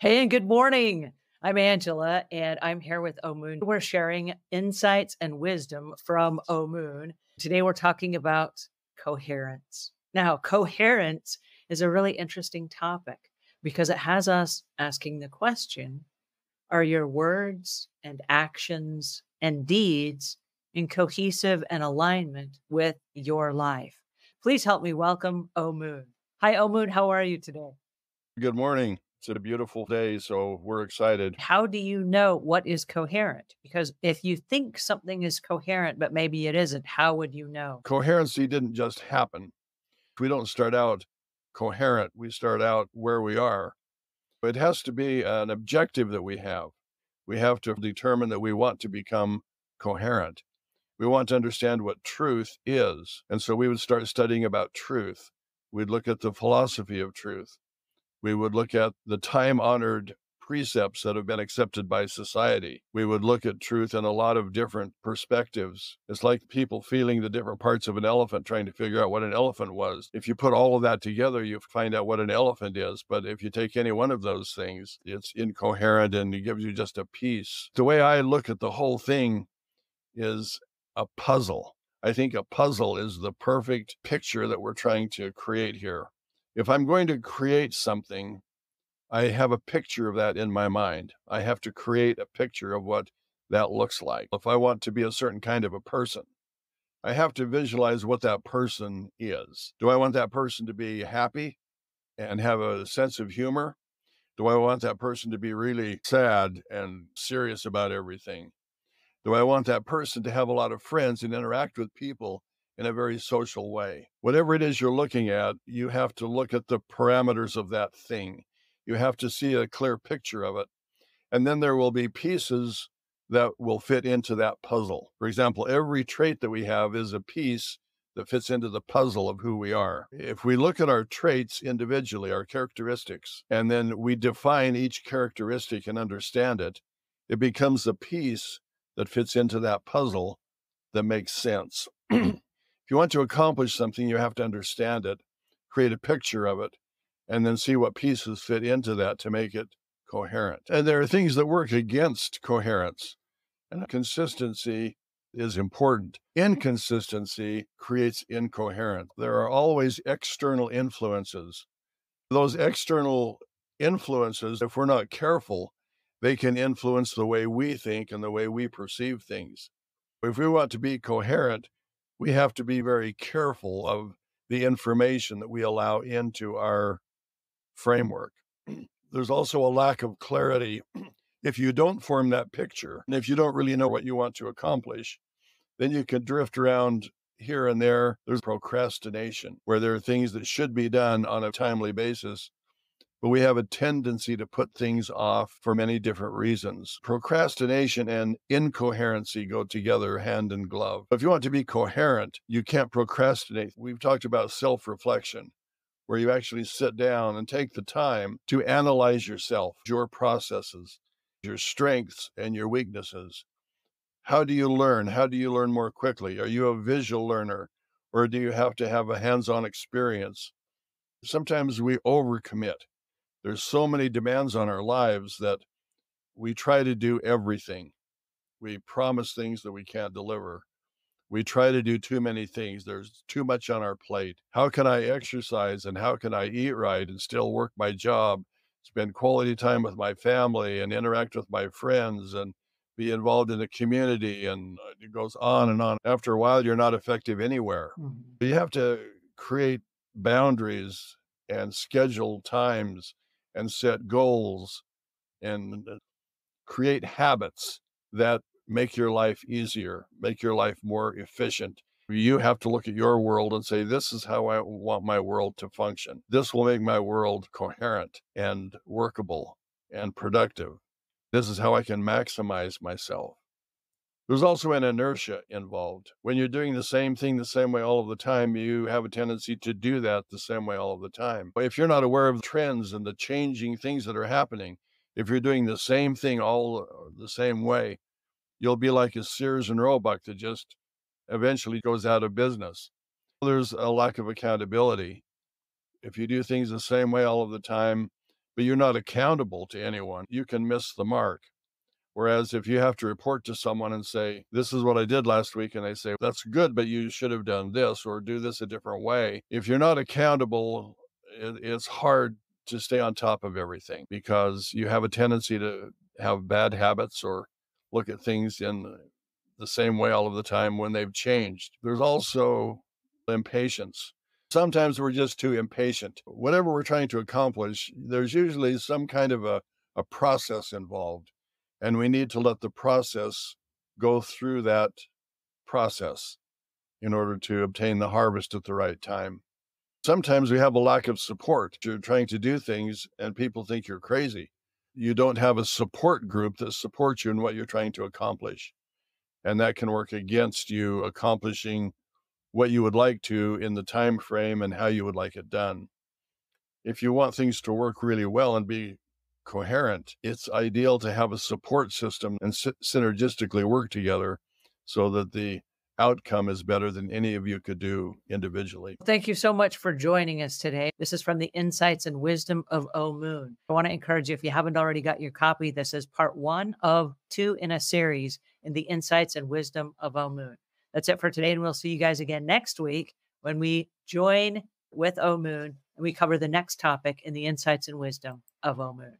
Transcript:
Hey, and good morning. I'm Angela, and I'm here with Omuugn. We're sharing insights and wisdom from Omuugn. Today, we're talking about coherence. Now, coherence is a really interesting topic because it has us asking the question: are your words and actions and deeds in cohesive and alignment with your life? Please help me welcome Omuugn. Hi, Omuugn. How are you today? Good morning. It's a beautiful day, so we're excited. How do you know what is coherent? Because if you think something is coherent, but maybe it isn't, how would you know? Coherency didn't just happen. We don't start out coherent, we start out where we are. It has to be an objective that we have. We have to determine that we want to become coherent. We want to understand what truth is. And so we would start studying about truth. We'd look at the philosophy of truth. We would look at the time-honored precepts that have been accepted by society. We would look at truth in a lot of different perspectives. It's like people feeling the different parts of an elephant, trying to figure out what an elephant was. If you put all of that together, you find out what an elephant is. But if you take any one of those things, it's incoherent and it gives you just a piece. The way I look at the whole thing is a puzzle. I think a puzzle is the perfect picture that we're trying to create here. If I'm going to create something, I have a picture of that in my mind. I have to create a picture of what that looks like. If I want to be a certain kind of a person, I have to visualize what that person is. Do I want that person to be happy and have a sense of humor? Do I want that person to be really sad and serious about everything? Do I want that person to have a lot of friends and interact with people in a very social way? Whatever it is you're looking at, you have to look at the parameters of that thing. You have to see a clear picture of it. And then there will be pieces that will fit into that puzzle. For example, every trait that we have is a piece that fits into the puzzle of who we are. If we look at our traits individually, our characteristics, and then we define each characteristic and understand it, it becomes a piece that fits into that puzzle that makes sense. If you want to accomplish something, you have to understand it, create a picture of it, and then see what pieces fit into that to make it coherent. And there are things that work against coherence, and consistency is important. Inconsistency creates incoherence. There are always external influences. Those external influences, if we're not careful, they can influence the way we think and the way we perceive things. If we want to be coherent, we have to be very careful of the information that we allow into our framework. There's also a lack of clarity. If you don't form that picture, and if you don't really know what you want to accomplish, then you can drift around here and there. There's procrastination, where there are things that should be done on a timely basis, but we have a tendency to put things off for many different reasons. Procrastination and incoherency go together hand in glove. If you want to be coherent, you can't procrastinate. We've talked about self-reflection, where you actually sit down and take the time to analyze yourself, your processes, your strengths and your weaknesses. How do you learn? How do you learn more quickly? Are you a visual learner, or do you have to have a hands-on experience? Sometimes we overcommit. There's so many demands on our lives that we try to do everything. We promise things that we can't deliver. We try to do too many things. There's too much on our plate. How can I exercise and how can I eat right and still work my job, spend quality time with my family and interact with my friends and be involved in the community? And it goes on and on. After a while, you're not effective anywhere. Mhm. You have to create boundaries and schedule times and set goals and create habits that make your life easier, make your life more efficient. You have to look at your world and say, this is how I want my world to function. This will make my world coherent and workable and productive. This is how I can maximize myself. There's also an inertia involved. When you're doing the same thing the same way all of the time, you have a tendency to do that the same way all of the time. If you're not aware of trends and the changing things that are happening, if you're doing the same thing all the same way, you'll be like a Sears and Roebuck that just eventually goes out of business. There's a lack of accountability. If you do things the same way all of the time, but you're not accountable to anyone, you can miss the mark. Whereas if you have to report to someone and say, this is what I did last week, and they say, that's good, but you should have done this or do this a different way. If you're not accountable, it's hard to stay on top of everything because you have a tendency to have bad habits or look at things in the same way all of the time when they've changed. There's also impatience. Sometimes we're just too impatient. Whatever we're trying to accomplish, there's usually some kind of a process involved. And we need to let the process go through that process in order to obtain the harvest at the right time. Sometimes we have a lack of support. You're trying to do things and people think you're crazy. You don't have a support group that supports you in what you're trying to accomplish. And that can work against you accomplishing what you would like to in the time frame and how you would like it done. If you want things to work really well and be coherent, it's ideal to have a support system and synergistically work together so that the outcome is better than any of you could do individually. Thank you so much for joining us today. This is from the Insights and Wisdom of Omuugn. I want to encourage you, if you haven't already got your copy, this is part 1 of 2 in a series in the Insights and Wisdom of Omuugn. That's it for today, and we'll see you guys again next week when we join with Omuugn and we cover the next topic in the Insights and Wisdom of Omuugn.